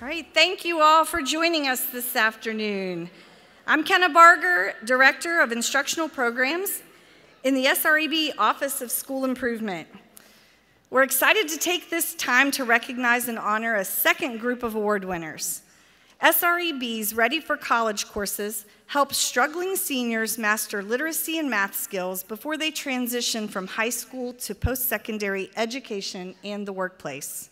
All right, thank you all for joining us this afternoon. I'm Kenna Barger, Director of Instructional Programs in the SREB Office of School Improvement. We're excited to take this time to recognize and honor a second group of award winners. SREB's Ready for College courses help struggling seniors master literacy and math skills before they transition from high school to post-secondary education and the workplace.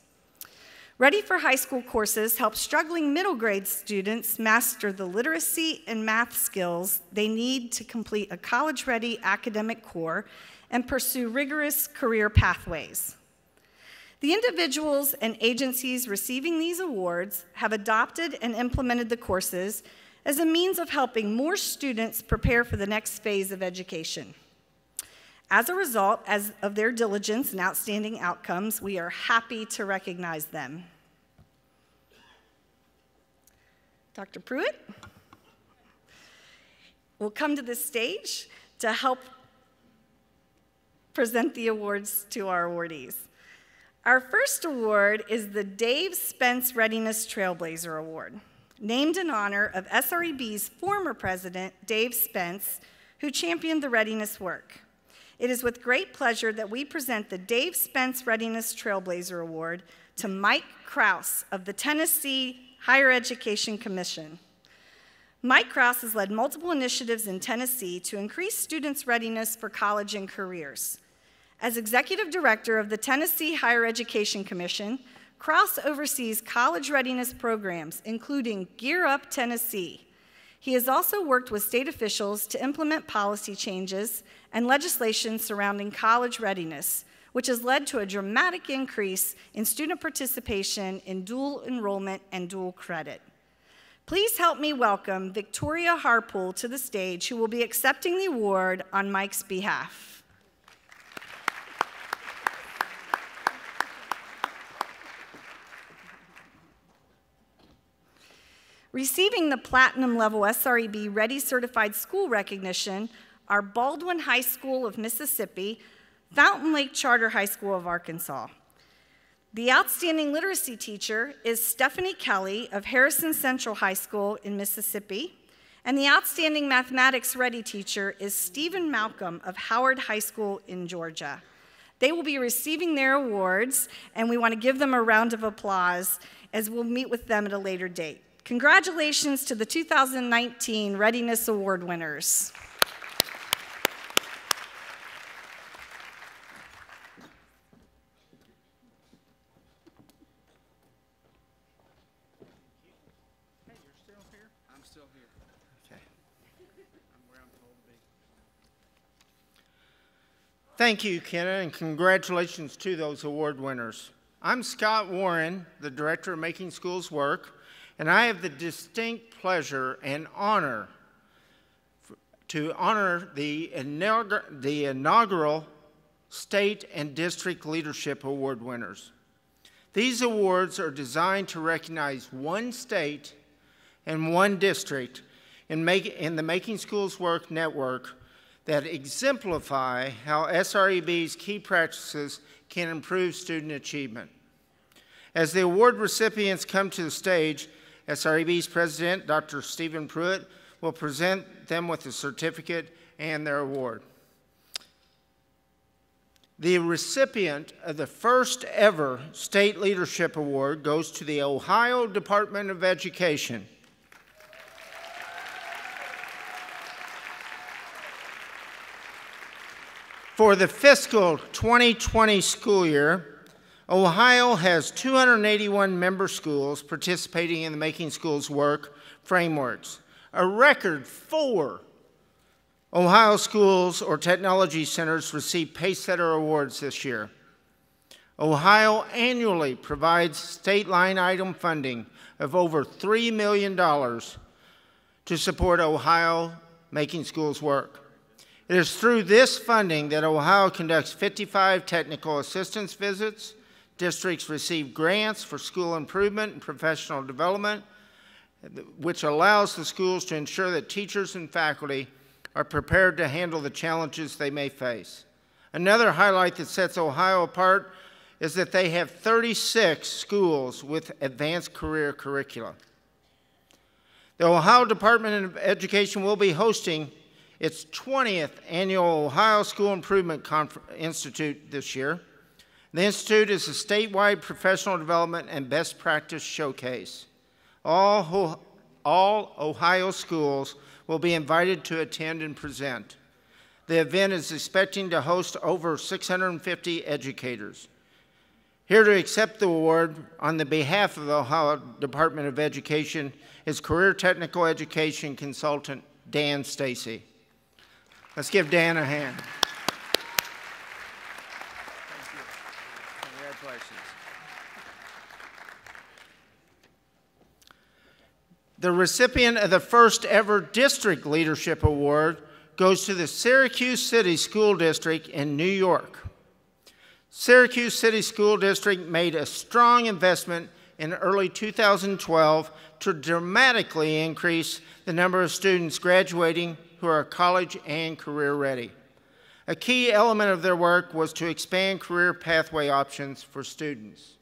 Ready for High School courses help struggling middle grade students master the literacy and math skills they need to complete a college-ready academic core and pursue rigorous career pathways. The individuals and agencies receiving these awards have adopted and implemented the courses as a means of helping more students prepare for the next phase of education. As a result of their diligence and outstanding outcomes, we are happy to recognize them. Dr. Pruitt will come to the stage to help present the awards to our awardees. Our first award is the Dave Spence Readiness Trailblazer Award, named in honor of SREB's former president, Dave Spence, who championed the readiness work. It is with great pleasure that we present the Dave Spence Readiness Trailblazer Award to Mike Krause of the Tennessee Higher Education Commission. Mike Krause has led multiple initiatives in Tennessee to increase students' readiness for college and careers. As Executive Director of the Tennessee Higher Education Commission, Krause oversees college readiness programs, including Gear Up Tennessee. He has also worked with state officials to implement policy changes and legislation surrounding college readiness, which has led to a dramatic increase in student participation in dual enrollment and dual credit. Please help me welcome Victoria Harpool to the stage, who will be accepting the award on Mike's behalf. Receiving the platinum level SREB Ready Certified School recognition are Baldwin High School of Mississippi, Fountain Lake Charter High School of Arkansas. The outstanding literacy teacher is Stephanie Kelly of Harrison Central High School in Mississippi, and the outstanding mathematics ready teacher is Stephen Malcolm of Howard High School in Georgia. They will be receiving their awards, and we want to give them a round of applause as we'll meet with them at a later date. Congratulations to the 2019 Readiness Award winners. Hey, you're still here? I'm still here. Okay. I'm where I'm told to be. Thank you, Kenna, and congratulations to those award winners. I'm Scott Warren, the Director of Making Schools Work, and I have the distinct pleasure and honor to honor the inaugural State and District Leadership Award winners. These awards are designed to recognize one state and one district in the Making Schools Work network that exemplify how SREB's key practices can improve student achievement. As the award recipients come to the stage, SREB's President, Dr. Stephen Pruitt, will present them with a certificate and their award. The recipient of the first ever State Leadership Award goes to the Ohio Department of Education. For the fiscal 2020 school year, Ohio has 281 member schools participating in the Making Schools Work frameworks. A record 4 Ohio schools or technology centers received Pacesetter Awards this year. Ohio annually provides state line item funding of over $3 million to support Ohio Making Schools Work. It is through this funding that Ohio conducts 55 technical assistance visits. Districts receive grants for school improvement and professional development, which allows the schools to ensure that teachers and faculty are prepared to handle the challenges they may face. Another highlight that sets Ohio apart is that they have 36 schools with advanced career curricula. The Ohio Department of Education will be hosting its 20th annual Ohio School Improvement Institute this year. The Institute is a statewide professional development and best practice showcase. All Ohio schools will be invited to attend and present. The event is expecting to host over 650 educators. Here to accept the award on the behalf of the Ohio Department of Education is Career Technical Education Consultant Dan Stacy. Let's give Dan a hand. Thank you. Congratulations. The recipient of the first ever District Leadership Award goes to the Syracuse City School District in New York. Syracuse City School District made a strong investment in early 2012 to dramatically increase the number of students graduating who are college and career ready. A key element of their work was to expand career pathway options for students.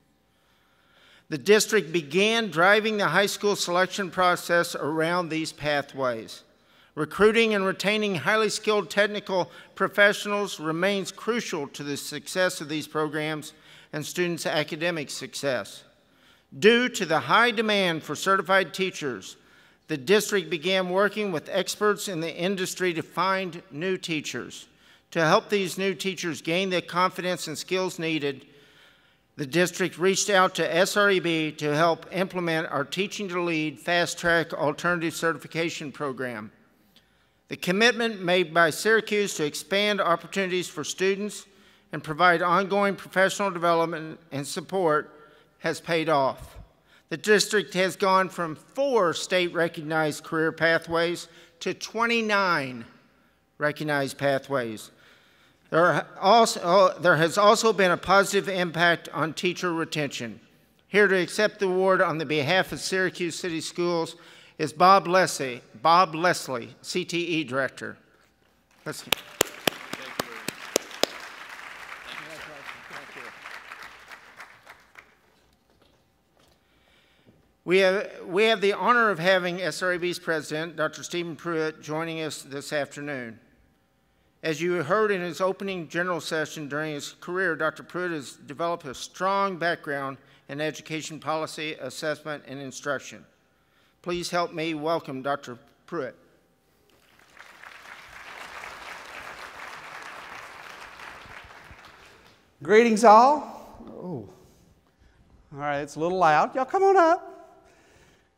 The district began driving the high school selection process around these pathways. Recruiting and retaining highly skilled technical professionals remains crucial to the success of these programs and students' academic success. Due to the high demand for certified teachers, the district began working with experts in the industry to find new teachers. To help these new teachers gain the confidence and skills needed, the district reached out to SREB to help implement our Teaching to Lead Fast Track Alternative Certification Program. The commitment made by Syracuse to expand opportunities for students and provide ongoing professional development and support has paid off. The district has gone from 4 state-recognized career pathways to 29 recognized pathways. There has also been a positive impact on teacher retention. Here to accept the award on the behalf of Syracuse City Schools is Bob Leslie, CTE Director. Let's Thank you. We have the honor of having SREB's President, Dr. Stephen Pruitt, joining us this afternoon. As you heard in his opening general session during his career, Dr. Pruitt has developed a strong background in education policy, assessment, and instruction. Please help me welcome Dr. Pruitt. Greetings all. Oh. All right, it's a little loud. Y'all come on up.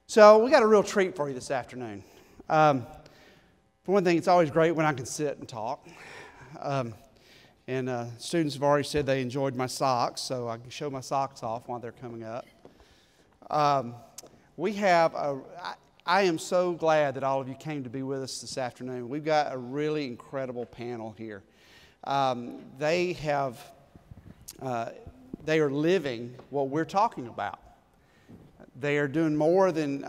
So we got a real treat for you this afternoon. For one thing, it's always great when I can sit and talk. Students have already said they enjoyed my socks, so I can show my socks off while they're coming up. I am so glad that all of you came to be with us this afternoon. We've got a really incredible panel here. They are living what we're talking about. They are doing more than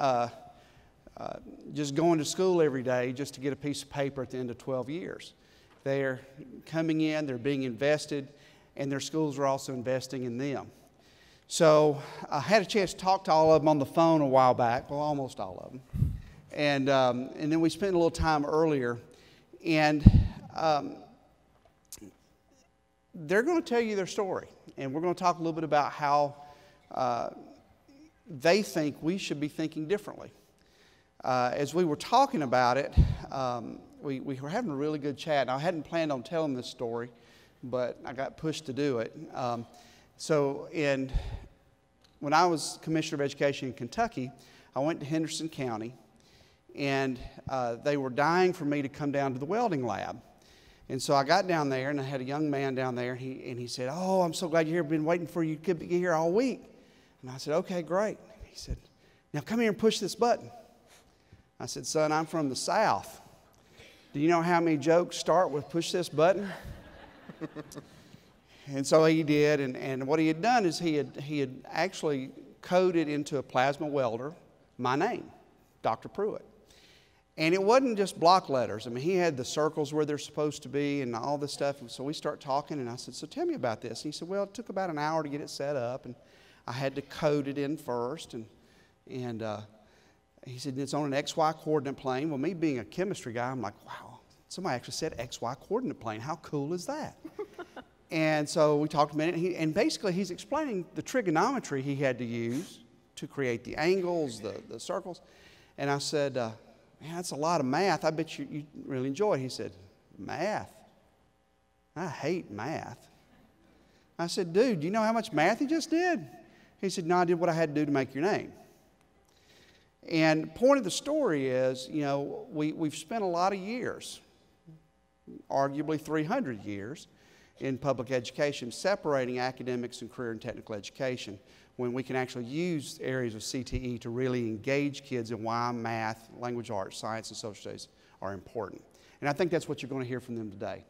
just going to school every day just to get a piece of paper at the end of 12 years. They are coming in, they're being invested, and their schools are also investing in them. So I had a chance to talk to all of them on the phone a while back, well, almost all of them. And then we spent a little time earlier, and they're going to tell you their story. And we're going to talk a little bit about how they think we should be thinking differently. As we were talking about it, we were having a really good chat. Now, I hadn't planned on telling this story, but I got pushed to do it. When I was Commissioner of Education in Kentucky, I went to Henderson County, and they were dying for me to come down to the welding lab. And so I got down there, and I had a young man down there, and he said, "Oh, I'm so glad you're here. I've been waiting for you to get here all week." And I said, "Okay, great." He said, "Now come here and push this button." I said, "Son, I'm from the South. Do you know how many jokes start with push this button?" And so he did, and what he had done is he had actually coded into a plasma welder my name, Dr. Pruitt. And it wasn't just block letters. I mean, he had the circles where they're supposed to be and all this stuff. And so we start talking, and I said, so tell me about this. And he said, well, it took about an hour to get it set up, and I had to code it in first. And he said, it's on an XY coordinate plane. Well, me being a chemistry guy, I'm like, wow, somebody actually said XY coordinate plane. How cool is that? And so we talked a minute, and basically he's explaining the trigonometry he had to use to create the angles, the circles. And I said, man, that's a lot of math. I bet you really enjoy it. He said, math? I hate math. I said, dude, do you know how much math you just did? He said, no, I did what I had to do to make your name. And the point of the story is, you know, we've spent a lot of years, arguably 300 years, in public education, separating academics and career and technical education, when we can actually use areas of CTE to really engage kids in why math, language arts, science, and social studies are important. And I think that's what you're going to hear from them today.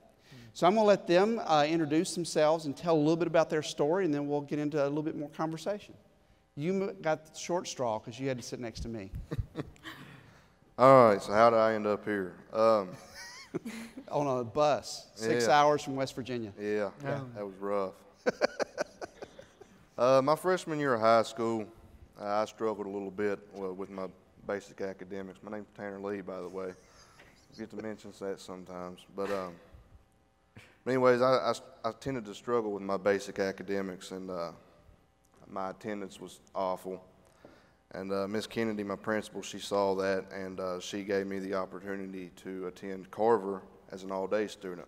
So I'm going to let them introduce themselves and tell a little bit about their story, and then we'll get into a little bit more conversation. You got the short straw because you had to sit next to me. All right, so how did I end up here? On a bus, 6 hours from West Virginia. Yeah, that was rough. My freshman year of high school, I struggled a little bit with my basic academics. My name's Tanner Lee, by the way. I get to mention that sometimes. But anyways, I tended to struggle with my basic academics, and my attendance was awful. And Miss Kennedy, my principal, she saw that, and she gave me the opportunity to attend Carver as an all-day student.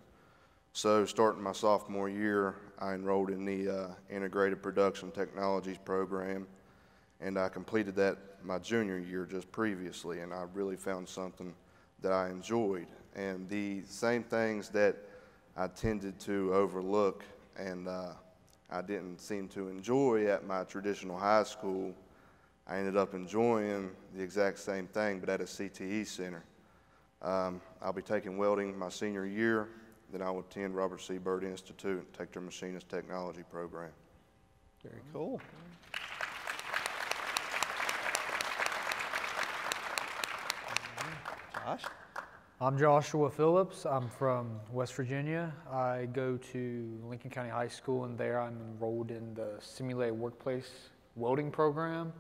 So starting my sophomore year, I enrolled in the Integrated Production Technologies program, and I completed that my junior year just previously, and I really found something that I enjoyed. And the same things that I tended to overlook and I didn't seem to enjoy at my traditional high school, I ended up enjoying the exact same thing, but at a CTE center. I'll be taking welding my senior year, then I will attend Robert C. Byrd Institute and take their machinist technology program. Very cool. Josh? I'm Joshua Phillips. I'm from West Virginia. I go to Lincoln County High School, and there I'm enrolled in the Simulated Workplace Welding program.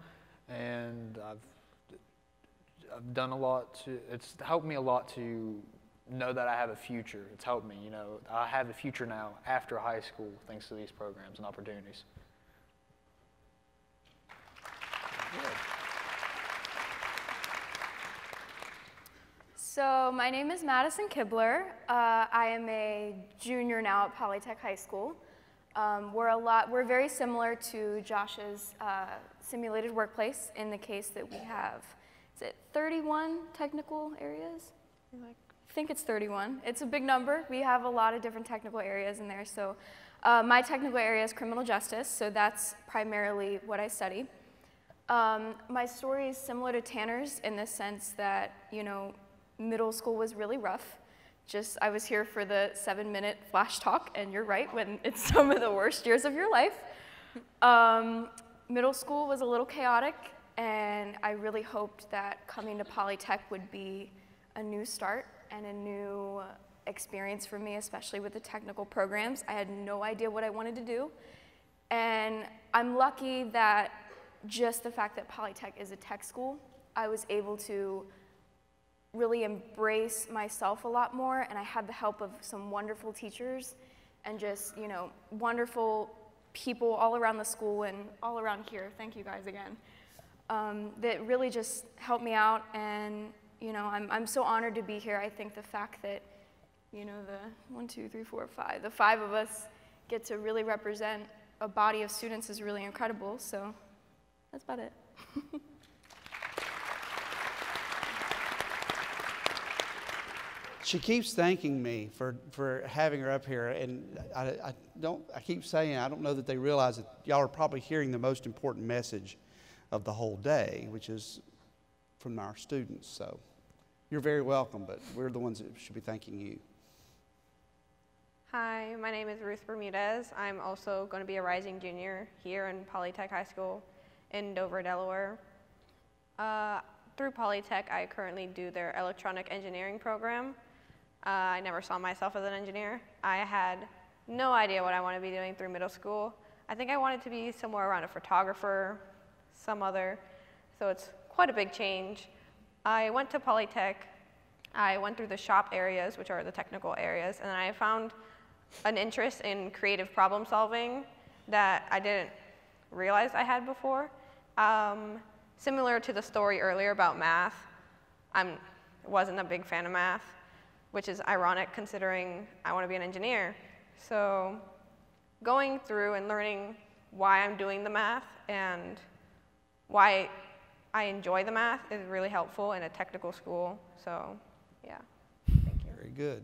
And I've done a lot it's helped me a lot to know that I have a future. It's helped me, you know, I have a future now after high school thanks to these programs and opportunities. Good. So my name is Madison Kibler. I am a junior now at Polytech High School. We're very similar to Josh's simulated workplace in the case that we have, is it 31 technical areas? I think it's 31. It's a big number. We have a lot of different technical areas in there. So my technical area is criminal justice, so that's primarily what I study. My story is similar to Tanner's in the sense that, you know, middle school was really rough. I was here for the 7-minute flash talk, and you're right, when it's some of the worst years of your life. Middle school was a little chaotic, and I really hoped that coming to Polytech would be a new start and a new experience for me, especially with the technical programs. I had no idea what I wanted to do, and I'm lucky that just the fact that Polytech is a tech school, I was able to really embrace myself a lot more, and I had the help of some wonderful teachers and just, you know, wonderful people all around the school and all around here. Thank you guys again. That really just helped me out, and, you know, I'm so honored to be here. I think the fact that, you know, the 5 of us get to really represent a body of students is really incredible, so that's about it. She keeps thanking me for having her up here, and I keep saying, I don't know that they realize that y'all are probably hearing the most important message of the whole day, which is from our students. So you're very welcome, but we're the ones that should be thanking you. Hi, my name is Ruth Bermudez. I'm also going to be a rising junior here in Polytech High School in Dover, Delaware. through Polytech, I currently do their electronic engineering program. I never saw myself as an engineer. I had no idea what I wanted to be doing through middle school. I think I wanted to be somewhere around a photographer, some other, so it's quite a big change. I went to Polytech. I went through the shop areas, which are the technical areas, and I found an interest in creative problem solving that I didn't realize I had before. Similar to the story earlier about math, I wasn't a big fan of math, which is ironic considering I want to be an engineer. So going through and learning why I'm doing the math and why I enjoy the math is really helpful in a technical school. So yeah, thank you. Very good.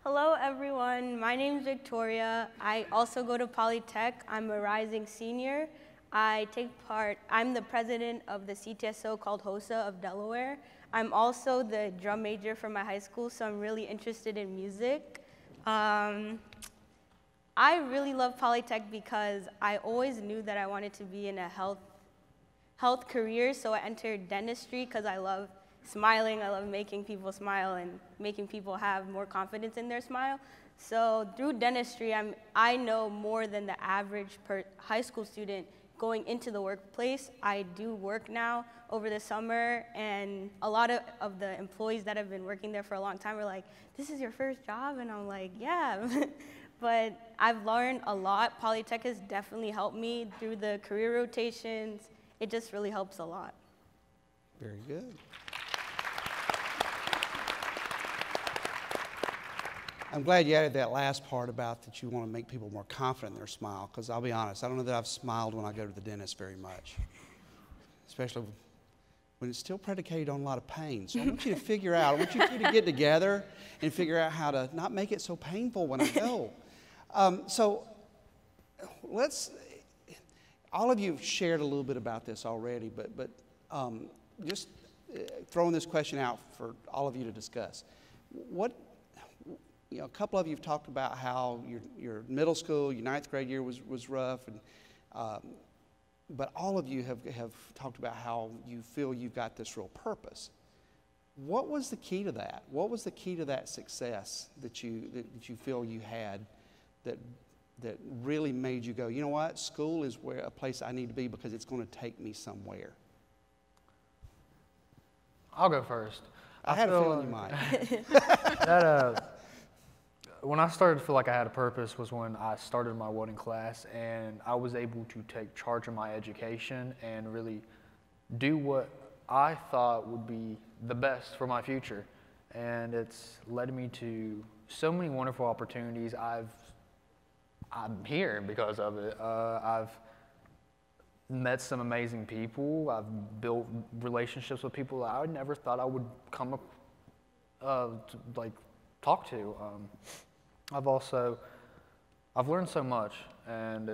Hello everyone, my name is Victoria. I also go to Polytech. I'm a rising senior. I'm the president of the CTSO called HOSA of Delaware. I'm also the drum major for my high school, so I'm really interested in music. I really love Polytech because I always knew that I wanted to be in a health career, so I entered dentistry because I love smiling. I love making people smile and making people have more confidence in their smile. So through dentistry, I know more than the average high school student going into the workplace. I do work now over the summer, and a lot of the employees that have been working there for a long time are like, "This is your first job?" And I'm like, "Yeah." But I've learned a lot. Polytech has definitely helped me through the career rotations. It just really helps a lot. Very good. I'm glad you added that last part about that you want to make people more confident in their smile, because I'll be honest, I don't know that I've smiled when I go to the dentist very much, especially when it's still predicated on a lot of pain. So I want you to figure out, I want you two to get together and figure out how to not make it so painful when I go. All of you have shared a little bit about this already, but just throwing this question out for all of you to discuss. A couple of you have talked about how your middle school, your 9th grade year was rough, but all of you have talked about how you feel you've got this real purpose. What was the key to that? What was the key to that success that you feel you had that really made you go, you know what, school is a place I need to be because it's going to take me somewhere? I'll go first. I had a feeling you might. When I started to feel like I had a purpose was when I started my welding class and I was able to take charge of my education and really do what I thought would be the best for my future. And it's led me to so many wonderful opportunities. I'm here because of it. I've met some amazing people. I've built relationships with people that I never thought I would come up to talk to. I've learned so much, and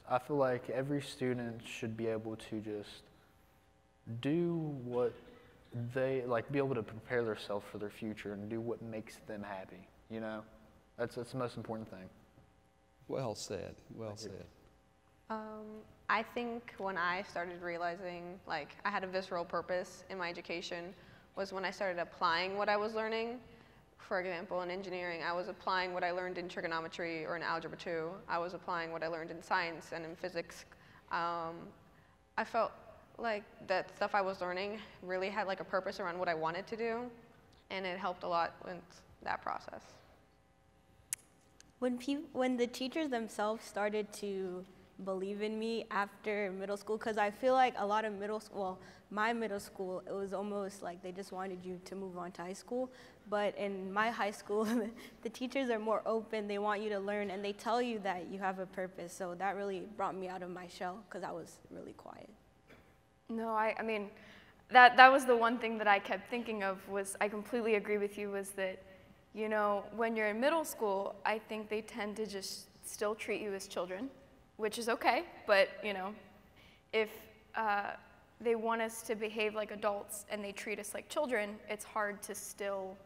I feel like every student should be able to just do what they be able to prepare themselves for their future and do what makes them happy. You know, that's the most important thing. Well said. Well said. I think when I started realizing I had a visceral purpose in my education was when I started applying what I was learning. For example, in engineering, I was applying what I learned in trigonometry or in algebra 2. I was applying what I learned in science and in physics. I felt like that stuff I was learning really had a purpose around what I wanted to do, and it helped a lot with that process. When the teachers themselves started to believe in me after middle school, because I feel like a lot of my middle school, it was almost like they just wanted you to move on to high school. But in my high school, the teachers are more open. They want you to learn, and they tell you that you have a purpose. So that really brought me out of my shell because I was really quiet. No, I mean, that was the one thing that I kept thinking of was, I completely agree with you, was that, you know, when you're in middle school, I think they tend to just still treat you as children, which is okay, but, you know, if they want us to behave like adults and they treat us like children, it's hard to still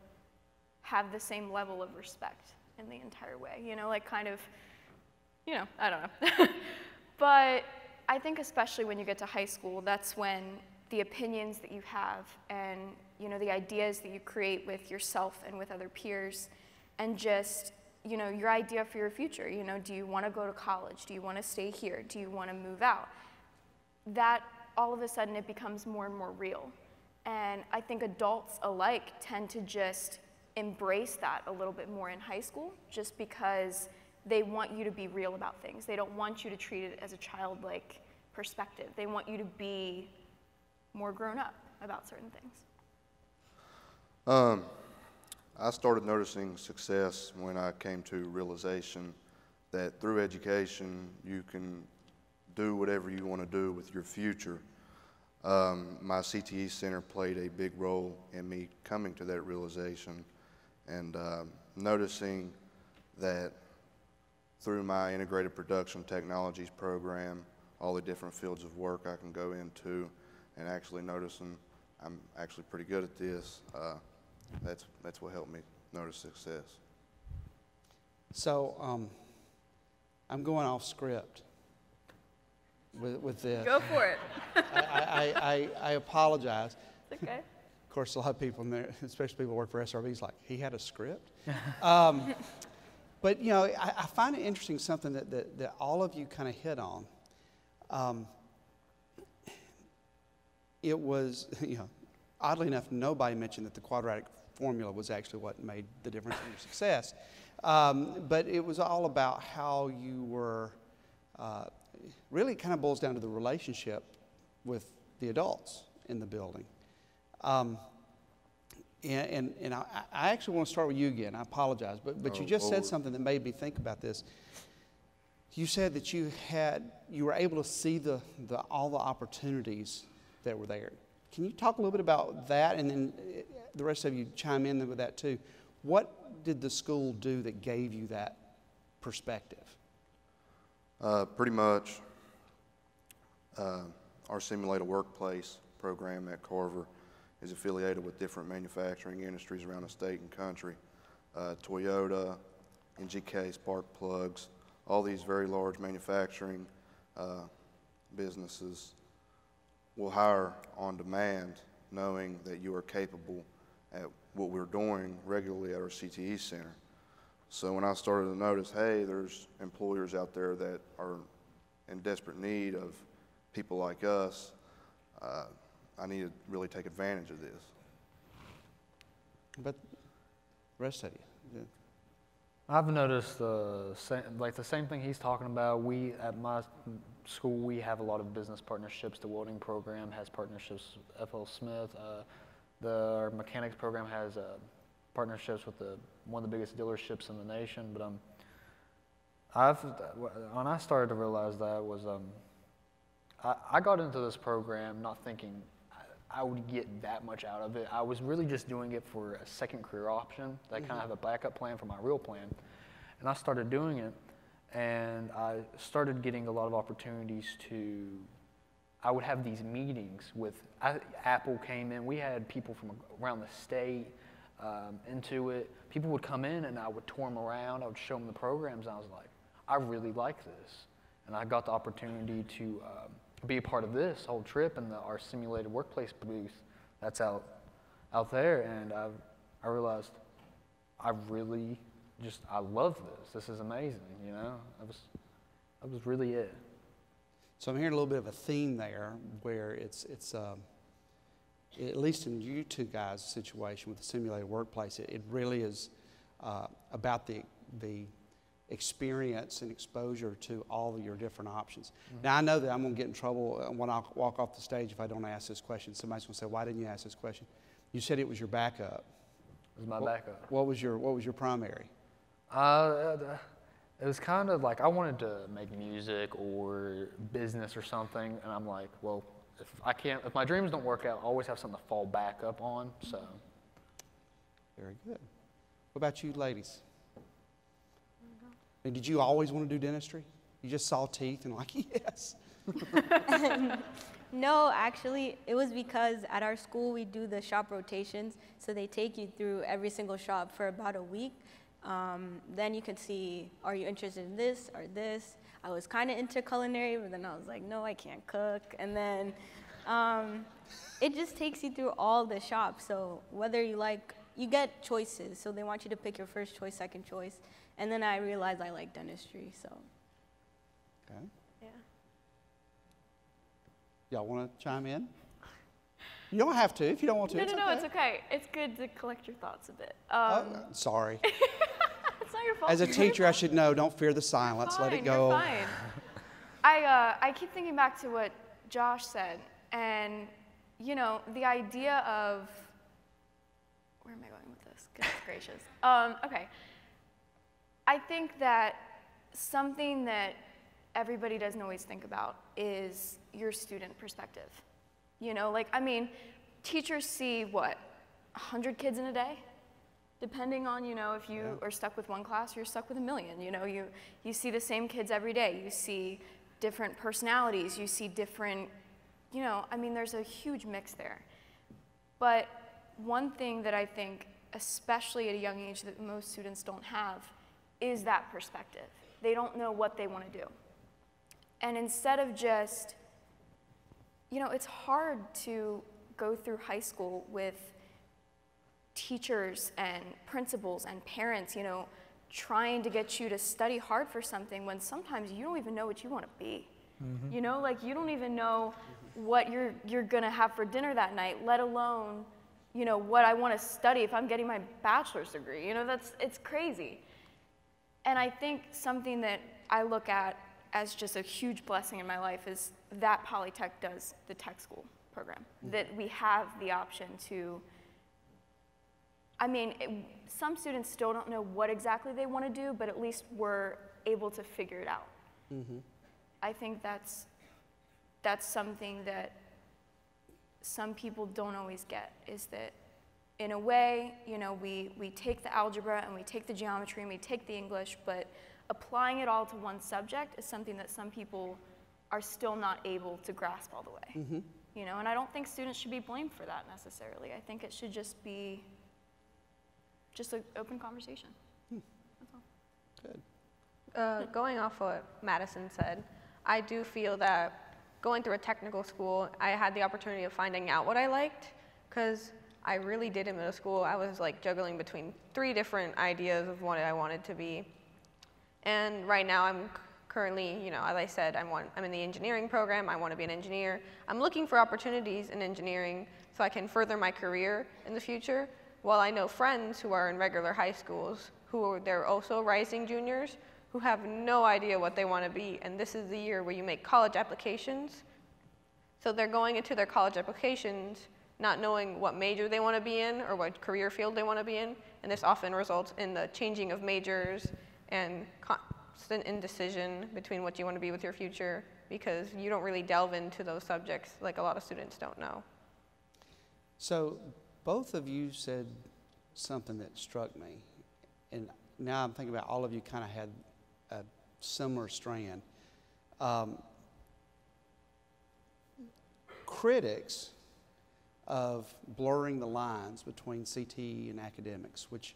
have the same level of respect in the entire way, you know, I don't know. But I think especially when you get to high school, that's when the opinions that you have and the ideas that you create with yourself and with other peers, and just your idea for your future. Do you want to go to college? Do you want to stay here? Do you want to move out? That all of a sudden it becomes more and more real. And I think adults alike tend to just embrace that a little bit more in high school, just because they want you to be real about things. They don't want you to treat it as a childlike perspective. They want you to be more grown up about certain things. I started noticing success when I came to realization that through education you can do whatever you want to do with your future. My CTE center played a big role in me coming to that realization, and noticing that through my integrated production technologies program, all the different fields of work I can go into, and actually noticing I'm actually pretty good at this, that's what helped me notice success. So I'm going off script with this. Go for it. I apologize. It's okay. Of course, a lot of people in there, especially people who work for SREB, is like, he had a script? But, I find it interesting, something that all of you kind of hit on. It was, oddly enough, nobody mentioned that the quadratic formula was actually what made the difference in your success. But it was all about how you were, really kind of boils down to the relationship with the adults in the building. And I actually want to start with you again. I apologize, but you just said something that made me think about this. You said that you were able to see all the opportunities that were there. Can you talk a little bit about that, and then the rest of you chime in with that too? What did the school do that gave you that perspective? Pretty much our simulated workplace program at Carver is affiliated with different manufacturing industries around the state and country. Toyota, NGK, Spark Plugs, all these very large manufacturing businesses will hire on demand, knowing that you are capable at what we're doing regularly at our CTE center. So when I started to notice, hey, there's employers out there that are in desperate need of people like us, I need to really take advantage of this. But the rest of you? Yeah. I've noticed the same thing he's talking about. We, at my school, we have a lot of business partnerships. The welding program has partnerships with FL Smith. Our mechanics program has partnerships with one of the biggest dealerships in the nation. But when I started to realize that was, I got into this program not thinking I would get that much out of it. I was really just doing it for a second career option. I kind of have a backup plan for my real plan. And I started doing it, and I started getting a lot of opportunities I would have these meetings with, Apple came in, we had people from around the state into it. People would come in and I would tour them around, I would show them the programs, and I was like, I really like this. And I got the opportunity to be a part of this whole trip and our simulated workplace booth that's out there, and I realized I love this. This is amazing, that was really it. So I'm hearing a little bit of a theme there, where it's at least in you two guys' situation with the simulated workplace, it really is about the experience and exposure to all of your different options. Mm-hmm. Now, I know that I'm going to get in trouble when I walk off the stage if I don't ask this question. Somebody's going to say, why didn't you ask this question? You said it was your backup. It was my backup. What was your primary? It was kind of like I wanted to make music or business or something, and I'm like, well, if my dreams don't work out, I always have something to fall back up on, so. Very good. What about you ladies? And did you always want to do dentistry? You just saw teeth and like, yes. No, actually, it was because at our school we do the shop rotations, so they take you through every single shop for about a week. Then you can see, are you interested in this or this? I was kind of into culinary, but then I was like, no, I can't cook. And then it just takes you through all the shops. So whether you get choices. So they want you to pick your first choice, second choice. And then I realized I like dentistry, so. Okay. Yeah. Y'all want to chime in? You don't have to if you don't want to. No, it's no, okay. it's okay. It's good to collect your thoughts a bit. Sorry. It's not your fault. As a teacher, I should know, don't fear the silence. Let it go. You're fine. I keep thinking back to what Josh said, and you know, the idea of, where am I going with this? Goodness gracious. Okay. I think that something that everybody doesn't always think about is your student perspective. You know, like, I mean, teachers see, what, 100 kids in a day? Depending on, you know, if you are stuck with one class, you're stuck with 1 million. You know, you see the same kids every day. You see different personalities. You see different, you know, I mean, there's a huge mix there. But one thing that I think, especially at a young age, that most students don't have is that perspective. They don't know what they want to do. And instead of just, you know, it's hard to go through high school with teachers and principals and parents, you know, trying to get you to study hard for something when sometimes you don't even know what you want to be. Mm-hmm. You know, like you don't even know what you're gonna have for dinner that night, let alone, you know, what I want to study if I'm getting my bachelor's degree. You know, it's crazy. And I think something that I look at as just a huge blessing in my life is that Polytech does the tech school program, that we have the option to, I mean, some students still don't know what exactly they want to do, but at least we're able to figure it out. Mm-hmm. I think that's something that some people don't always get, is that in a way, you know, we take the algebra and we take the geometry and we take the English, but applying it all to one subject is something that some people are still not able to grasp all the way. Mm-hmm. You know, and I don't think students should be blamed for that necessarily. I think it should just be just an open conversation. That's all. Good. Going off what Madison said, I do feel that going through a technical school, I had the opportunity of finding out what I liked, because I really did in middle school. I was like juggling between 3 different ideas of what I wanted to be. And right now I'm currently, you know, as I said, I'm in the engineering program. I want to be an engineer. I'm looking for opportunities in engineering so I can further my career in the future. While I know friends who are in regular high schools they're also rising juniors who have no idea what they want to be. And this is the year where you make college applications. So they're going into their college applications not knowing what major they want to be in or what career field they want to be in. And this often results in the changing of majors and constant indecision between what you want to be with your future, because you don't really delve into those subjects like a lot of students don't know. So both of you said something that struck me, and now I'm thinking about all of you kind of had a similar strand. Critics of blurring the lines between CTE and academics, which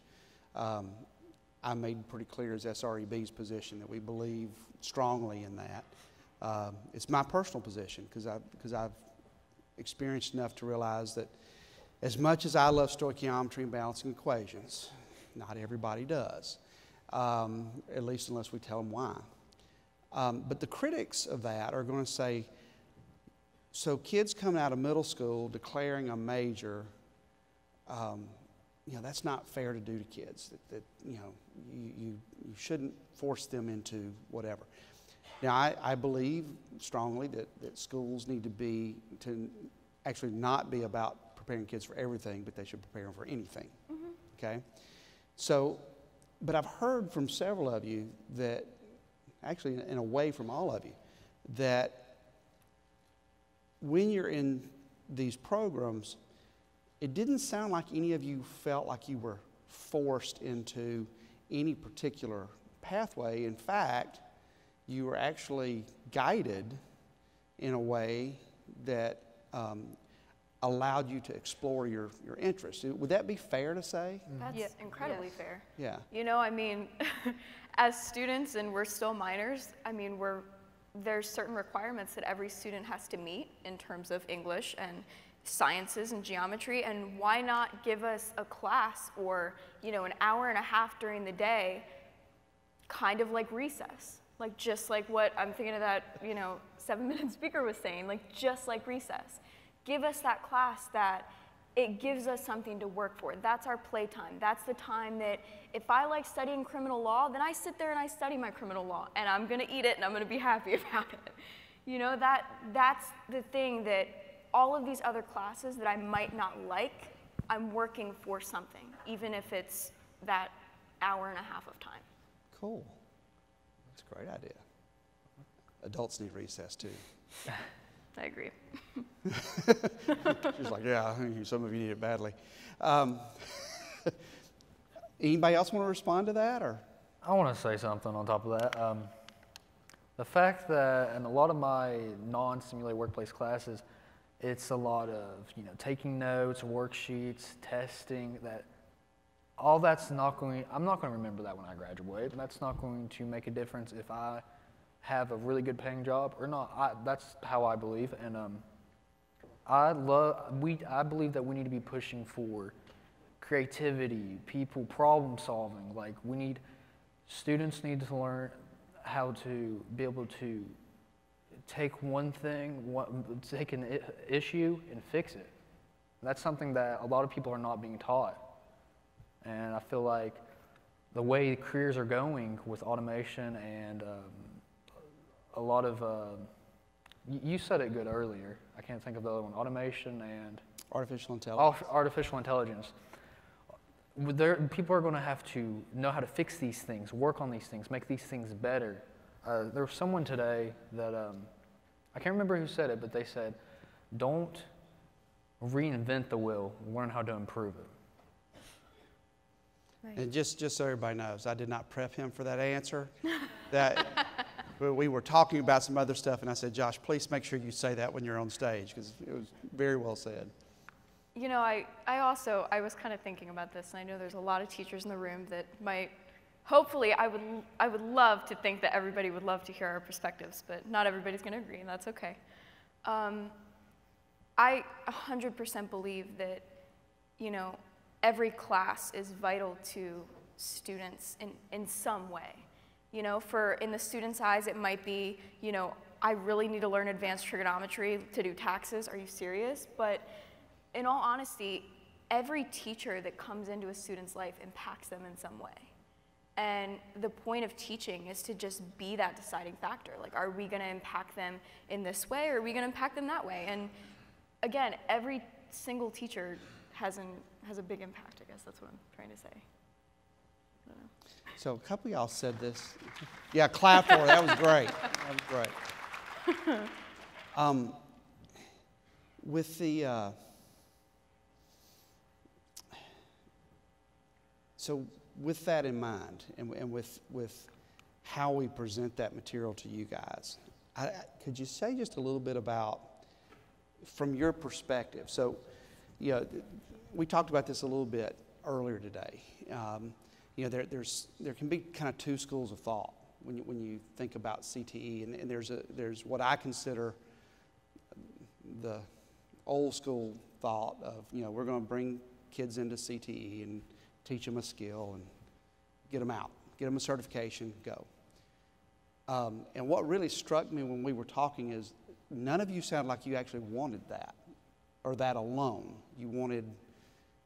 I made pretty clear as SREB's position that we believe strongly in that. It's my personal position because I've experienced enough to realize that as much as I love stoichiometry and balancing equations, not everybody does, at least unless we tell them why. But the critics of that are going to say, so kids coming out of middle school declaring a major, you know, that's not fair to do to kids. That you know, you shouldn't force them into whatever. Now, I believe strongly that schools need to actually not be about preparing kids for everything, but they should prepare them for anything. Mm-hmm. Okay? So, but I've heard from several of you that, actually in a way from all of you, that when you're in these programs, it didn't sound like any of you felt like you were forced into any particular pathway. In fact, you were actually guided in a way that allowed you to explore your interests. Would that be fair to say? That's incredibly fair. Yeah. You know, I mean, as students, and we're still minors, I mean, there's certain requirements that every student has to meet in terms of English and sciences and geometry, and why not give us a class or, you know, an hour and a half during the day, kind of like recess, like just like what I'm thinking of that, you know, 7-minute speaker was saying, like just like recess. Give us that class that it gives us something to work for. That's our playtime. That's the time that if I like studying criminal law, then I sit there and I study my criminal law, and I'm gonna eat it and I'm gonna be happy about it. You know, that's the thing, that all of these other classes that I might not like, I'm working for something, even if it's that hour and a half of time. Cool. That's a great idea. Adults need recess too. I agree. She's like, yeah, some of you need it badly. Anybody else want to respond to that? Or? I want to say something on top of that. The fact that in a lot of my non-simulated workplace classes, it's a lot of, you know, taking notes, worksheets, testing, that all that's not going, I'm not going to remember that when I graduate, and that's not going to make a difference if I have a really good paying job or not. That's how I believe, and I believe that we need to be pushing for creativity, people problem solving. Like, students need to learn how to be able to take one thing, take an issue and fix it. That's something that a lot of people are not being taught. And I feel like the way careers are going with automation and a lot of, you said it good earlier, I can't think of the other one, automation and artificial intelligence. Artificial intelligence. People are going to have to know how to fix these things, work on these things, make these things better. There was someone today that, I can't remember who said it, but they said, don't reinvent the wheel, learn how to improve it. Right. And just so everybody knows, I did not prep him for that answer. We were talking about some other stuff, and I said, Josh, please make sure you say that when you're on stage, because it was very well said. You know, I was kind of thinking about this, and I know there's a lot of teachers in the room that might, hopefully, I would love to think that everybody would love to hear our perspectives, but not everybody's going to agree, and that's okay. I 100% believe that, you know, every class is vital to students in some way. You know, in the student's eyes, it might be, you know, I really need to learn advanced trigonometry to do taxes. Are you serious? But in all honesty, every teacher that comes into a student's life impacts them in some way. And the point of teaching is to just be that deciding factor. Like, are we going to impact them in this way, or are we going to impact them that way? And again, every single teacher has a big impact. I guess that's what I'm trying to say. I don't know. So a couple of y'all said this. Yeah, clap for it. That was great. That was great. With the so with that in mind, and with how we present that material to you guys, could you say just a little bit about, from your perspective? So, you know, we talked about this a little bit earlier today. You know, there can be kind of two schools of thought when you think about CTE, and there's what I consider the old school thought of, you know, we're going to bring kids into CTE and teach them a skill and get them out, get them a certification, go. And what really struck me when we were talking is none of you sound like you actually wanted that, or that alone. You wanted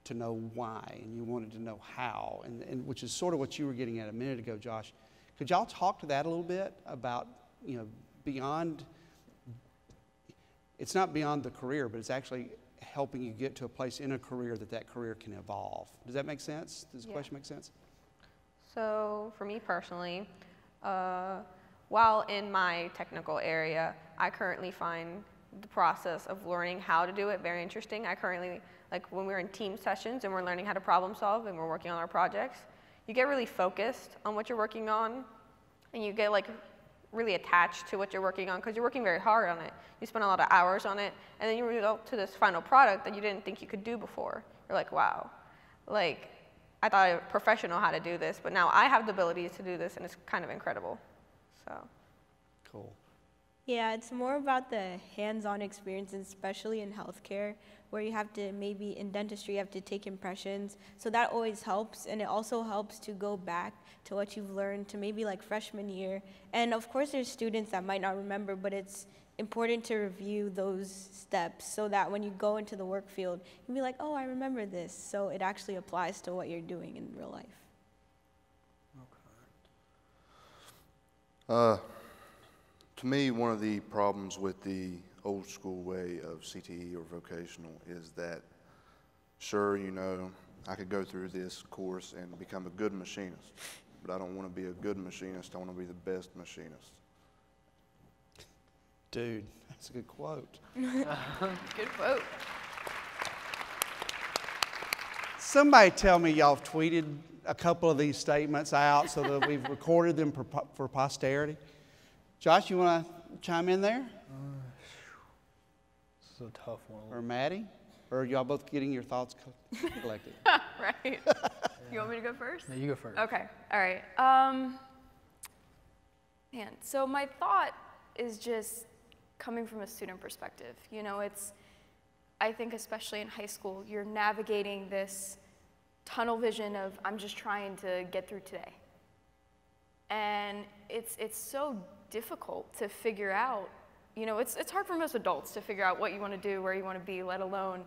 to know why, and you wanted to know how, and which is sort of what you were getting at a minute ago, Josh. Could y'all talk to that a little bit about, you know, beyond, it's not beyond the career, but it's actually helping you get to a place in a career that career can evolve. Does that make sense? Does the question make sense? So for me personally, while in my technical area, I currently find the process of learning how to do it very interesting. I currently, like when we're in team sessions and we're learning how to problem solve and we're working on our projects, you get really focused on what you're working on, and you get like really attached to what you're working on because you're working very hard on it. You spend a lot of hours on it, and then you result to this final product that you didn't think you could do before. You're like, wow, like I thought a professional how to do this, but now I have the ability to do this, and it's kind of incredible. So. Cool. Yeah, it's more about the hands-on experience, especially in healthcare, where you have to, maybe in dentistry, you have to take impressions. So that always helps, and it also helps to go back to what you've learned to maybe like freshman year. And of course, there's students that might not remember, but it's important to review those steps so that when you go into the work field, you'll be like, oh, I remember this. So it actually applies to what you're doing in real life. To me, one of the problems with the old school way of CTE or vocational is that, sure, you know, I could go through this course and become a good machinist, but I don't want to be a good machinist. I want to be the best machinist. Dude, that's a good quote. Good quote. Somebody tell me y'all have tweeted a couple of these statements out so that we've recorded them for posterity. Josh, you want to chime in there? This is a tough one. Or Maddie? Or are y'all both getting your thoughts collected? Right. You want me to go first? Yeah, you go first. Okay. All right. Man, so my thought is just coming from a student perspective. You know, I think especially in high school, you're navigating this tunnel vision of I'm just trying to get through today. And it's so difficult to figure out, you know, it's hard for most adults to figure out what you want to do, where you want to be, let alone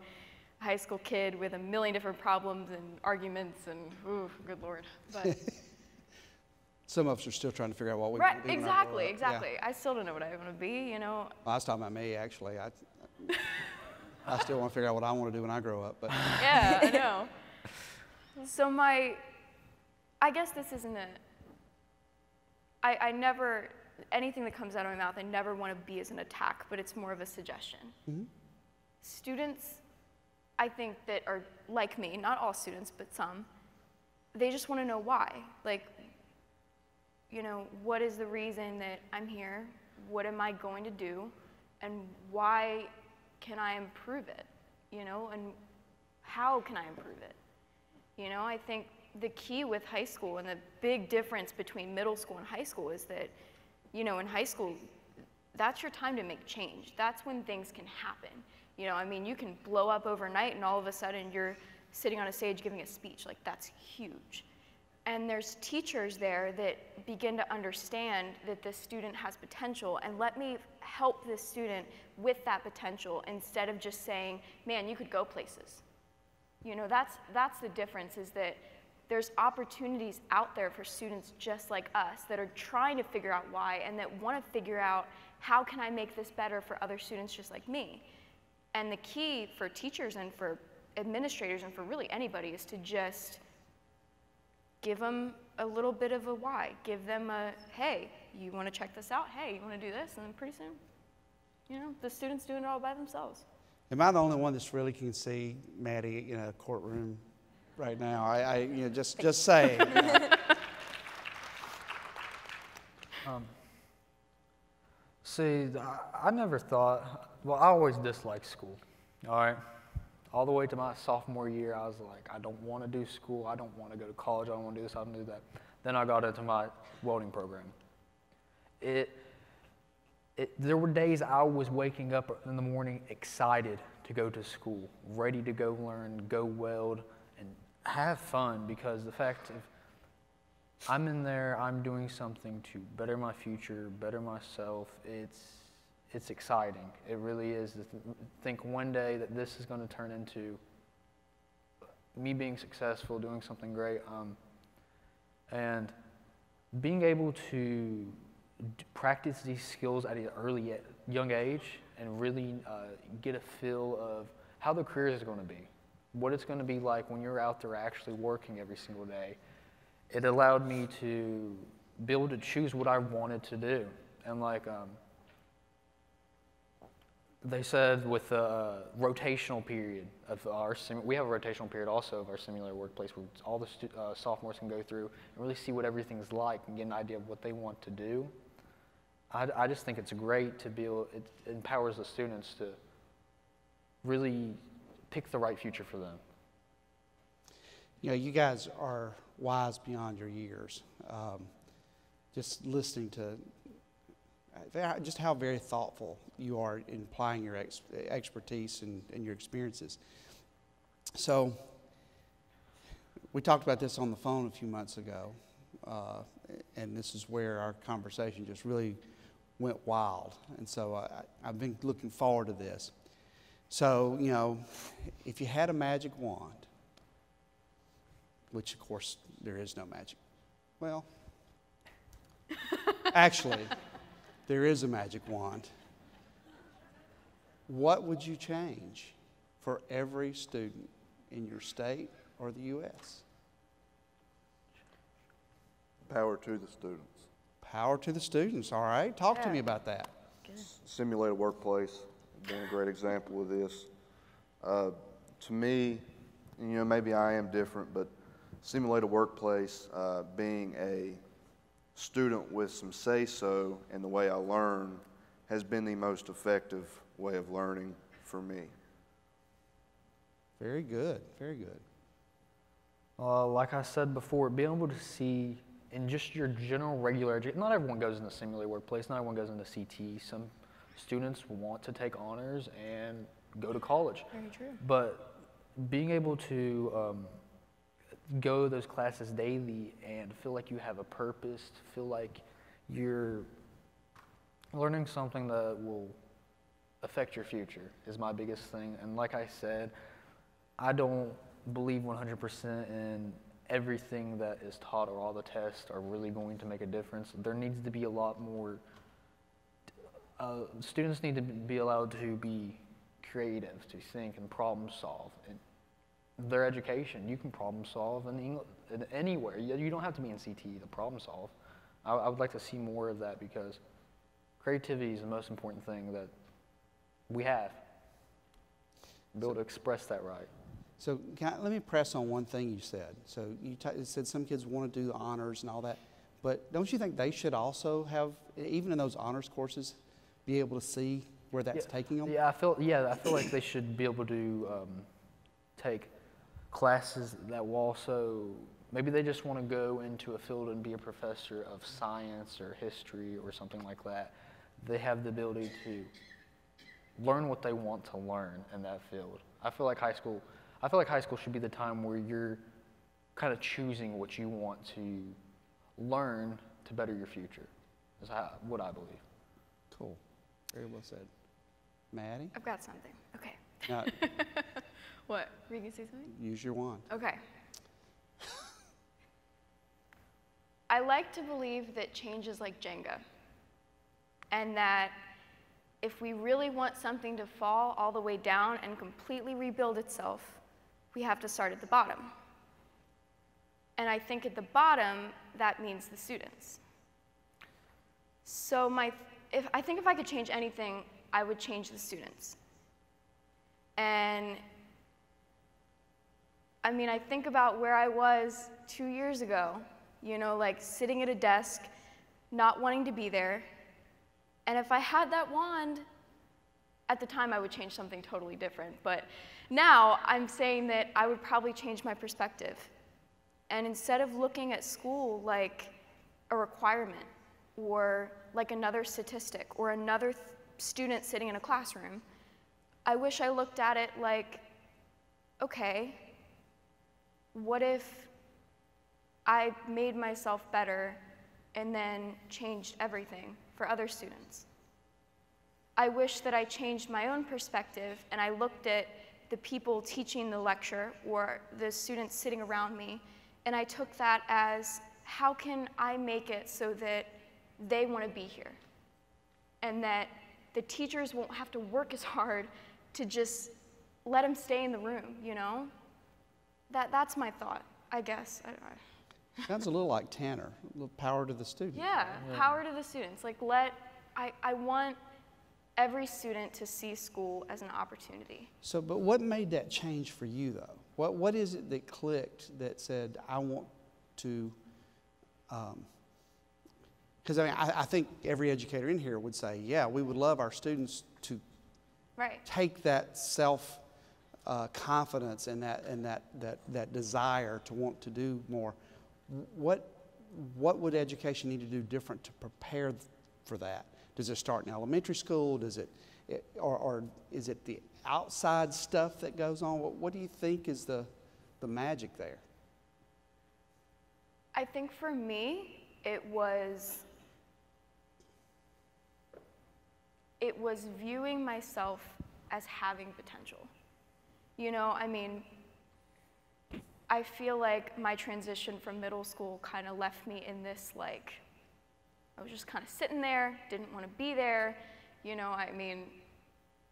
a high school kid with a million different problems and arguments and, ooh, good Lord. But Some of us are still trying to figure out what we right, want to do. exactly. Yeah. I still don't know what I want to be, you know. Well, I was talking about me, actually. I still want to figure out what I want to do when I grow up. But Yeah, I know. So I guess this isn't I never, anything that comes out of my mouth, I never want to be as an attack, but it's more of a suggestion. Mm-hmm. Students, I think that are like me, not all students, but some, they just want to know why. Like, you know, what is the reason that I'm here? What am I going to do? And why can I improve it? You know, and how can I improve it? You know, I think the key with high school and the big difference between middle school and high school is that, you know, in high school, that's your time to make change. That's when things can happen. You know, I mean, you can blow up overnight and all of a sudden you're sitting on a stage giving a speech. Like, that's huge. And there's teachers there that begin to understand that this student has potential, and let me help this student with that potential instead of just saying, man, you could go places. You know, that's the difference, is that there's opportunities out there for students just like us that are trying to figure out why and that want to figure out how can I make this better for other students just like me. And the key for teachers and for administrators and for really anybody is to just give them a little bit of a why. Give them a, hey, you want to check this out? Hey, you want to do this? And then pretty soon, you know, the student's doing it all by themselves. am I the only one that's really can see Maddie in a courtroom right now? I you know, just saying. You know. See, I never thought, well, I always disliked school, all right? All the way to my sophomore year, I was like, I don't want to do school. I don't want to go to college. I don't want to do this. I don't do that. Then I got into my welding program. There were days I was waking up in the morning excited to go to school, ready to go learn, go weld, and have fun, because the fact of I'm in there, I'm doing something to better my future, better myself. It's exciting. It really is. To think one day that this is going to turn into me being successful, doing something great, and being able to practice these skills at an young age and really get a feel of how the career is going to be, what it's going to be like when you're out there actually working every single day. It allowed me to be able to choose what I wanted to do. And like they said with the rotational period of we have a rotational period also of our simulator workplace where all the sophomores can go through and really see what everything's like and get an idea of what they want to do. I just think it's great to be able, it empowers the students to really pick the right future for them. You know, you guys are wise beyond your years. Just listening to just how very thoughtful you are in applying your expertise and your experiences. So, we talked about this on the phone a few months ago, and this is where our conversation just really went wild. And so I've been looking forward to this. So, you know, if you had a magic wand, which of course there is no magic. Well, actually, there is a magic wand. What would you change for every student in your state or the U.S.? Power to the students. Power to the students, all right. Talk to me about that. Simulated workplace, being a great example of this. To me, you know, maybe I am different, but simulated workplace, being a student with some say-so in the way I learn, has been the most effective way of learning for me. Very good, very good. Like I said before, being able to see in just your general regular education, not everyone goes into simulated workplace, not everyone goes into CT. Some students want to take honors and go to college. Very true. But being able to go those classes daily and feel like you have a purpose, feel like you're learning something that will affect your future is my biggest thing. And like I said, I don't believe 100% in everything that is taught or all the tests are really going to make a difference. There needs to be a lot more, students need to be allowed to be creative, to think and problem solve. In their education, you can problem solve in anywhere. You don't have to be in CT to problem solve. I would like to see more of that because creativity is the most important thing that we have. Be able to express that right. So let me press on one thing you said. So you said some kids want to do the honors and all that, but don't you think they should also have, even in those honors courses, be able to see where that's taking them? Yeah, I feel like they should be able to take classes that will also, maybe they just want to go into a field and be a professor of science or history or something like that. They have the ability to learn what they want to learn in that field. I feel like high school should be the time where you're kind of choosing what you want to learn to better your future. Is what I believe. Cool. Very well said. Maddie? I've got something. Okay. Now, What? Were you going to say something? use your wand. Okay. I like to believe that change is like Jenga, and that if we really want something to fall all the way down and completely rebuild itself, we have to start at the bottom. And I think at the bottom, that means the students. So if I could change anything, I would change the students. And I mean, I think about where I was 2 years ago, you know, like sitting at a desk, not wanting to be there. And if I had that wand, at the time I would change something totally different. But now I'm saying that I would probably change my perspective. And instead of looking at school like a requirement or like another statistic or another student sitting in a classroom, I wish I looked at it like, okay, what if I made myself better and then changed everything for other students? I wish that I changed my own perspective and I looked at the people teaching the lecture or the students sitting around me, and I took that as, how can I make it so that they want to be here? And that the teachers won't have to work as hard to just let them stay in the room, you know? That's my thought, I guess. Sounds a little like Tanner, a little power to the student. Yeah, power to the students. Like I want every student to see school as an opportunity. So, but what made that change for you, though? What is it that clicked that said, I want to Because I mean, I think every educator in here would say, yeah, we would love our students to take that self confidence and that desire to want to do more. What would education need to do different to prepare for that? Does it start in elementary school? Does or is it the outside stuff that goes on? What do you think is the magic there? I think for me, it was viewing myself as having potential. You know, I mean, I feel like my transition from middle school kind of left me in this, like, I was just kind of sitting there, didn't want to be there. You know, I mean,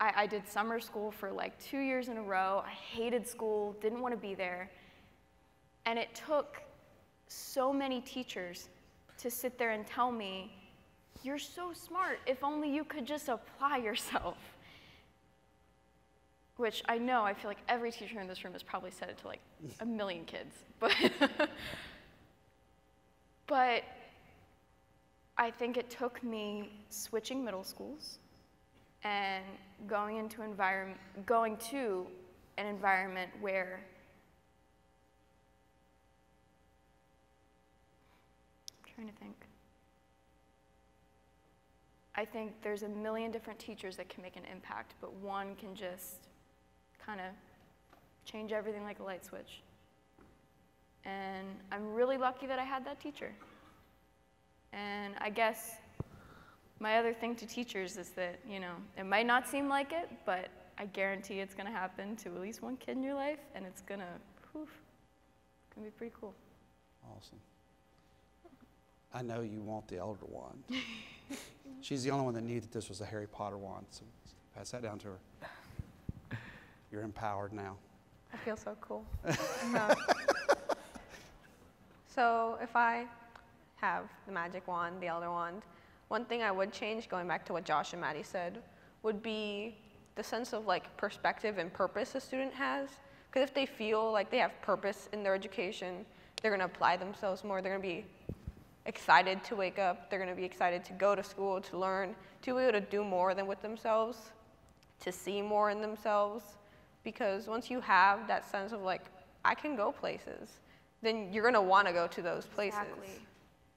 I did summer school for like 2 years in a row. I hated school, didn't want to be there. And it took so many teachers to sit there and tell me, you're so smart, if only you could just apply yourself. Which I know, I feel like every teacher in this room has probably said it to like 1 million kids. But I think it took me switching middle schools and going to an environment where I'm trying to think. I think there's 1 million different teachers that can make an impact, but one can just kind of change everything like a light switch. And I'm really lucky that I had that teacher. And I guess my other thing to teachers is that, you know, it might not seem like it, but I guarantee it's going to happen to at least one kid in your life, and it's going to be pretty cool. Awesome. I know you want the older one. She's the only one that knew that this was a Harry Potter wand, so pass that down to her. You're empowered now. I feel so cool. So if I have the magic wand, the elder wand, one thing I would change, going back to what Josh and Maddie said, would be the sense of like perspective and purpose a student has. Because if they feel like they have purpose in their education, they're going to apply themselves more. They're going to be excited to wake up. They're going to be excited to go to school, to learn, to be able to do more than with themselves, to see more in themselves. Because once you have that sense of like, I can go places, then you're going to want to go to those places. Exactly.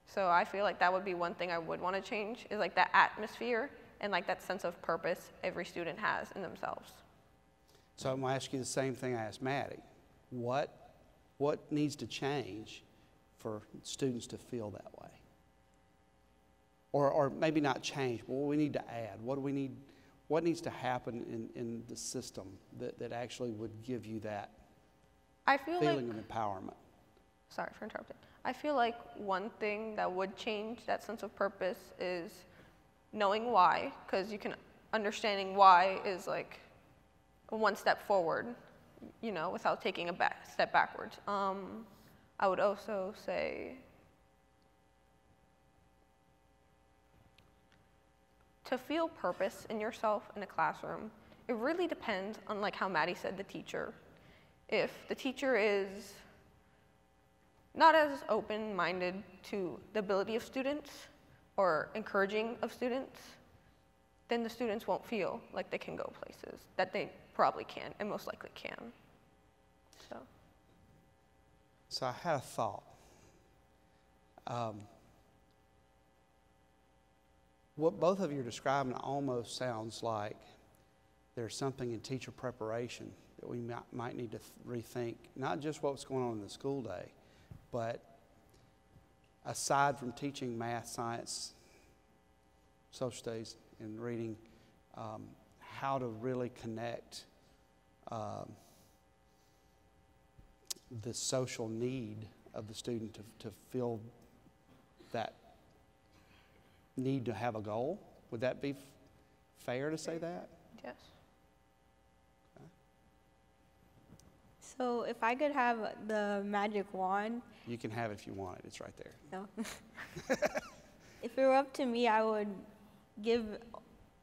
So I feel like that would be one thing I would want to change, is like that atmosphere and like that sense of purpose every student has in themselves. So I'm going to ask you the same thing I asked Maddie. What needs to change for students to feel that way? Or maybe not change, but what we need to add? What needs to happen in the system that actually would give you that feeling of empowerment? Sorry for interrupting. I feel like one thing that would change that sense of purpose is knowing why, because understanding why is like one step forward, you know, without taking a step backwards. I would also say to feel purpose in yourself in a classroom, it really depends on, like how Maddie said, the teacher. If the teacher is not as open-minded to the ability of students or encouraging of students, then the students won't feel like they can go places that they probably can and most likely can. So I had a thought. What both of you are describing almost sounds like there's something in teacher preparation that we might need to rethink, not just what's going on in the school day, but aside from teaching math, science, social studies, and reading, how to really connect the social need of the student to feel that need to have a goal. Would that be fair to say that? Yes. Okay. So if I could have the magic wand. You can have it if you want it. It's right there. No. If it were up to me, I would give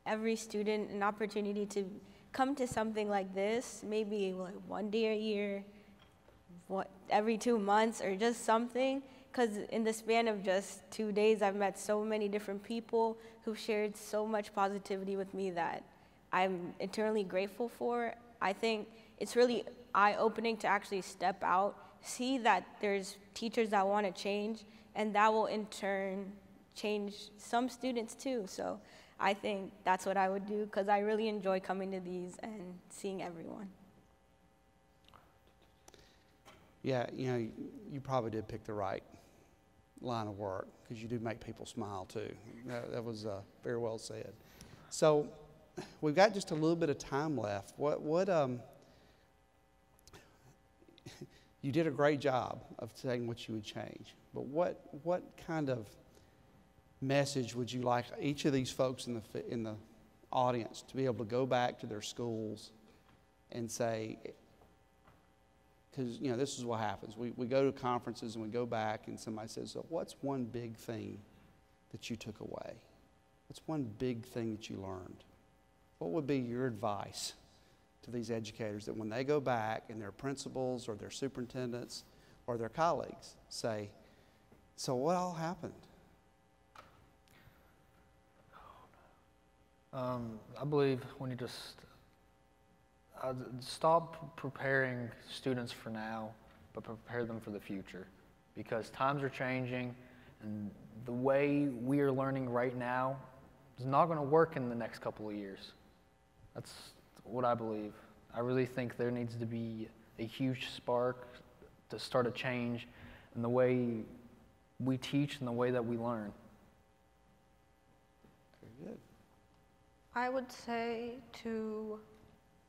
every student an opportunity to come to something like this, maybe like one day a year, every 2 months, or just something, because in the span of just 2 days, I've met so many different people who've shared so much positivity with me that I'm eternally grateful for. I think it's really eye-opening to actually step out, see that there's teachers that want to change, and that will in turn change some students too. So I think that's what I would do, because I really enjoy coming to these and seeing everyone. Yeah, you know, you probably did pick the right line of work, because you do make people smile too. That was very well said. So we've got just a little bit of time left. You did a great job of saying what you would change, but what kind of message would you like each of these folks in the audience to be able to go back to their schools and say, because, you know, this is what happens. We go to conferences and we go back and somebody says, so what's one big thing that you took away? What's one big thing that you learned? What would be your advice to these educators that when they go back and their principals or their superintendents or their colleagues say, so what all happened? I believe we need to stop preparing students for now, but prepare them for the future, because times are changing, and the way we are learning right now is not going to work in the next couple of years. That's what I believe. I really think there needs to be a huge spark to start a change in the way we teach and the way that we learn. Very good. I would say to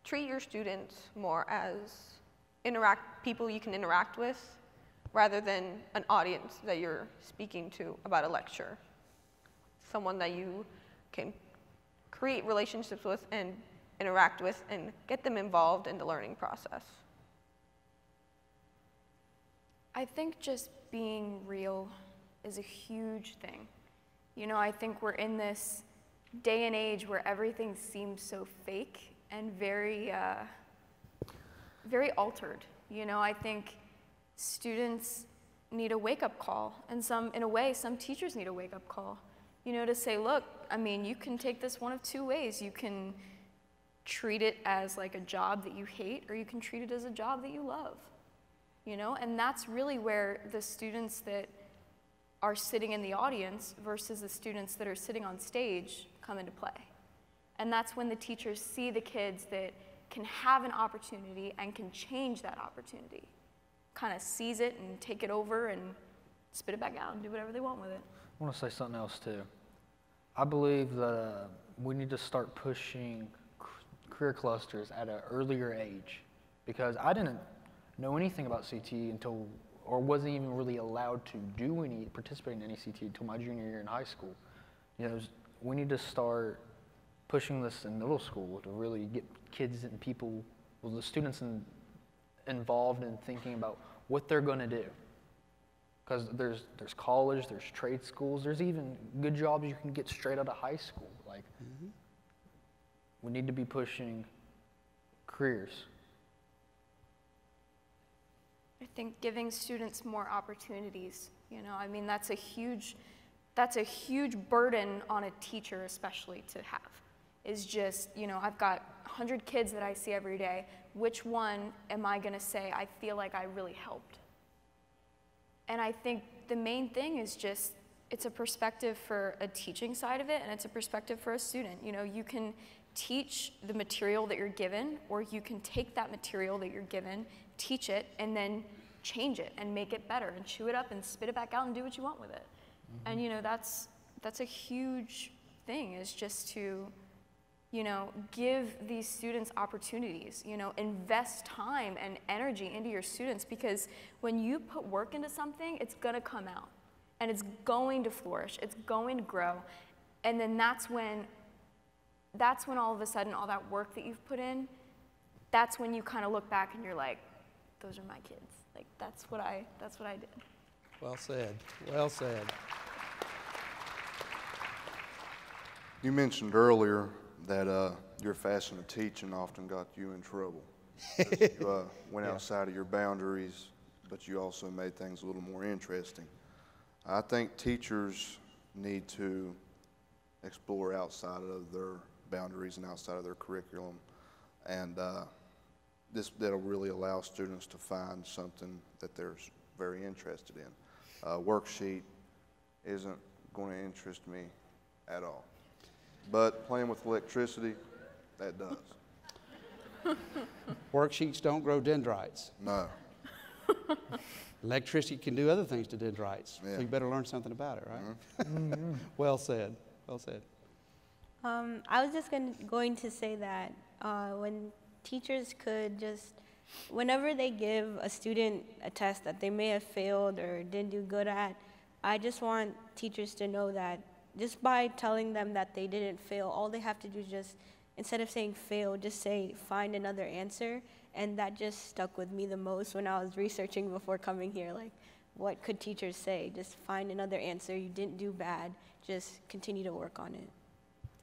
treat your students more as people you can interact with, rather than an audience that you're speaking to about a lecture. Someone that you can create relationships with and interact with and get them involved in the learning process. I think just being real is a huge thing. You know, I think we're in this day and age where everything seems so fake and very altered. You know, I think students need a wake-up call, and in a way, some teachers need a wake-up call. You know, to say, look, I mean, you can take this one of two ways. You can treat it as like a job that you hate, or you can treat it as a job that you love. You know, and that's really where the students that are sitting in the audience versus the students that are sitting on stage come into play. And that's when the teachers see the kids that can have an opportunity and can change that opportunity. Kind of seize it and take it over and spit it back out and do whatever they want with it. I want to say something else too. I believe that we need to start pushing career clusters at an earlier age, because I didn't know anything about CTE until, or wasn't even really allowed to participate in any CTE until my junior year in high school. You know, we need to start pushing this in middle school to really get kids and people, the students involved in thinking about what they're going to do. Because there's college, there's trade schools, there's even good jobs you can get straight out of high school. Like, we need to be pushing careers. I think giving students more opportunities, you know, I mean, that's a huge burden on a teacher especially to have, is just, you know, I've got 100 kids that I see every day. Which one am I going to say I feel like I really helped? And I think the main thing is just, it's a perspective for a teaching side of it, and it's a perspective for a student. You know, you can teach the material that you're given, or you can take that material that you're given, teach it, and then change it and make it better and chew it up and spit it back out and do what you want with it. And, you know, that's a huge thing, is just to, you know, give these students opportunities, you know, invest time and energy into your students, because when you put work into something, it's gonna come out and it's going to flourish, it's going to grow. And then that's when all of a sudden, all that work that you've put in, that's when you kind of look back and you're like, those are my kids. Like, that's what I did. Well said. Well said. You mentioned earlier that your fashion of teaching often got you in trouble. You went outside of your boundaries, but you also made things a little more interesting. I think teachers need to explore outside of their boundaries and outside of their curriculum, and that'll really allow students to find something that they're very interested in. A worksheet isn't going to interest me at all, but playing with electricity, that does. Worksheets don't grow dendrites. No. Electricity can do other things to dendrites, Yeah. so you better learn something about it, right? Mm-hmm. Well said, well said. I was just going to say that when teachers could just, whenever they give a student a test that they may have failed or didn't do good at, I just want teachers to know that just by telling them that they didn't fail, all they have to do is just, instead of saying fail, just say find another answer. And that just stuck with me the most when I was researching before coming here. Like, what could teachers say? Just find another answer. You didn't do bad. Just continue to work on it.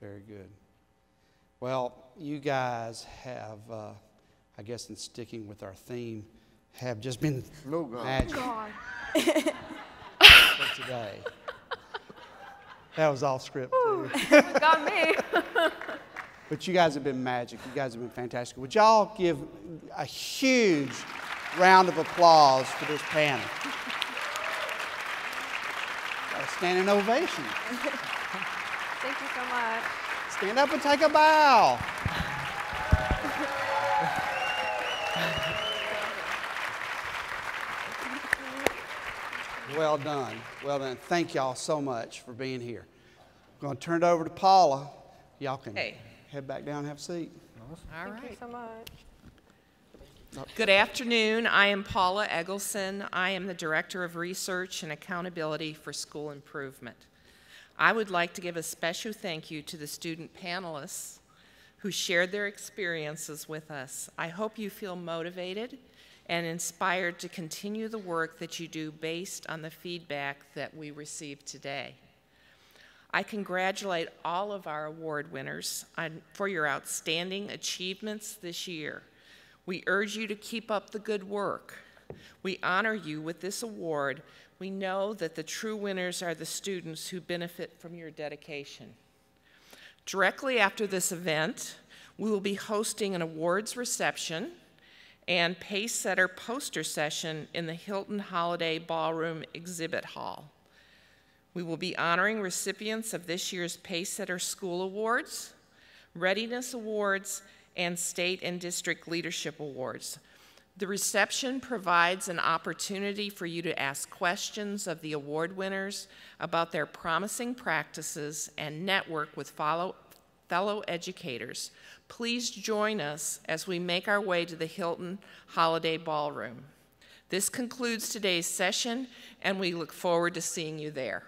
Very good. Well, you guys have, I guess in sticking with our theme, have just been magic for today. That was off script, too. Got me. But you guys have been magic. You guys have been fantastic. Would y'all give a huge round of applause for this panel? Got a standing ovation. Thank you so much. Stand up and take a bow. Well done. Well done. Thank y'all so much for being here. I'm going to turn it over to Paula. Y'all can head back down and have a seat. Thank you so much. Good afternoon. I am Paula Eccleston. I am the Director of Research and Accountability for School Improvement. I would like to give a special thank you to the student panelists who shared their experiences with us. I hope you feel motivated and inspired to continue the work that you do based on the feedback that we received today. I congratulate all of our award winners for your outstanding achievements this year. We urge you to keep up the good work. We honor you with this award. We know that the true winners are the students who benefit from your dedication. Directly after this event, we will be hosting an awards reception and Pacesetter poster session in the Hilton Holiday Ballroom Exhibit Hall. We will be honoring recipients of this year's Pacesetter School Awards, Readiness Awards, and State and District Leadership Awards. The reception provides an opportunity for you to ask questions of the award winners about their promising practices and network with fellow educators. Please join us as we make our way to the Hilton Holiday Ballroom. This concludes today's session, and we look forward to seeing you there.